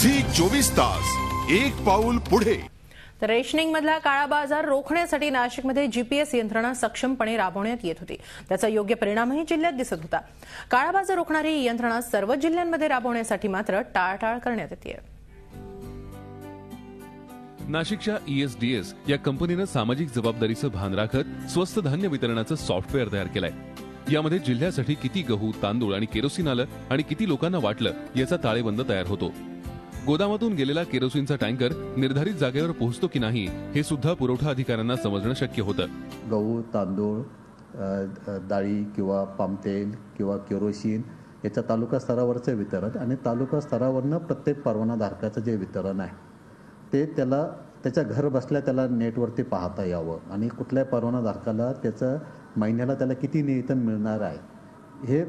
Zee 24 तास एक पाऊल पुढे। तर रेशनिंग मधला काळा बाजार रोखण्यासाठी नाशिकमध्ये जीपीएस यंत्रणा सक्षमपणे राबवण्यात येत होती। त्याचा योग्य परिणामही जिल्ह्यात दिसत होता। काळा बाजार रोखणारी ही यंत्रणा सर्व जिल्ह्यांमध्ये राबवण्यासाठी मात्र टाळाटाळ करण्यात येते। नाशिकच्या ESDS या कंपनीने सामाजिक जबाबदारीचं भान राखत स्वस्त धान्य वितरणाचं सॉफ्टवेअर तयार केलंय। यामध्ये जिल्ह्यासाठी किती गहू, तांदूळ आणि केरोसिन आलं आणि किती लोकांना वाटलं याचा ताळेबंद तयार होतो। गोदामातून गेलेला केरोसिनचा टँकर निर्धारित जागेवर पोहोचतो की नाही हे सुद्धा पुरवठा अधिकाऱ्यांना समजणं शक्य होतं। गहू, तांदूळ, डाळी किंवा पामतेल किंवा केरोसिन याच्या तालुका स्तरावरचे वितरण आणि तालुका स्तरावरनं प्रत्येक परवानाधारकाचं जे वितरण आहे ते त्याच्या घर बसल्या त्याला नेटवरती पाहता यावं आणि कुठल्या परवानाधारकाला त्याचं महिन्याला त्याला किती नियतन मिळणार आहे हे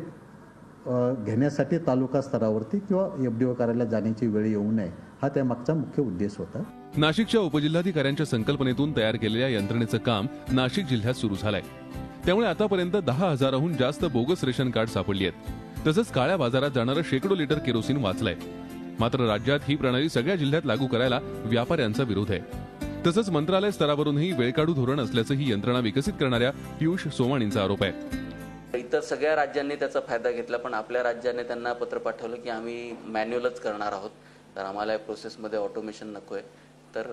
घेण्यासाठी तालुका स्तरावरती किंवा FDO कार्यालयात जाण्याची वेळ येऊ नये हा त्यामागचा मुख्य उद्देश होता। नाशिकच्या उपजिल्हाधिकाऱ्यांच्या संकल्पनेतून तयार केलेल्या यंत्रणेचं काम नाशिक जिल्ह्यात सुरू झालंय। त्यामुळे आतापर्यंत 10,000हून जास्त बोगस रेशन कार्ड सापडली आहेत। तसंच काळ्या बाजारात जाणारं शेकडो लिटर केरोसिन वाचलंय। मात्र राज्यात ही प्रणाली सगळ्या जिल्ह्यात लागू करायला व्यापाऱ्यांचा विरोध आहे। तसंच मंत्रालय स्तरावरूनही वेळकाढू धोरण असल्याचं ही यंत्रणा विकसित करणाऱ्या पियुष सोमाणींचा आरोप आहे। इतर सगळ्या राज्यांनी त्याचा फायदा घेतला, पण आपल्या राज्याने त्यांना पत्र पाठवलं की आम्ही मॅन्युअलच करणार आहोत, तर आम्हाला या प्रोसेसमध्ये ऑटोमेशन नकोय। तर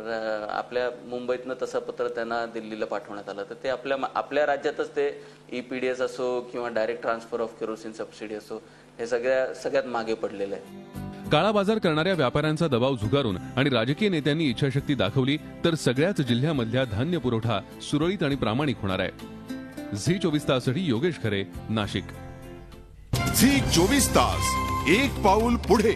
आपल्या मुंबईतनं तसं पत्र त्यांना दिल्लीला पाठवण्यात आलं। तर ते आपल्या राज्यातच ते EPDS असो किंवा direct transfer of kerosene subsidy असो हे सगळ्यात मागे पडलेलं आहे। काळा बाजार करणाऱ्या व्यापाऱ्यांचा दबाव झुगारून आणि राजकीय नेत्यांनी इच्छाशक्ती दाखवली तर सगळ्याच जिल्ह्यामधल्या धान्य पुरवठा सुरळीत आणि प्रामाणिक होणार आहे। झी 24 ताससाठी योगेश खरे, नाशिक। झी 24 तास एक पाऊल पुढे।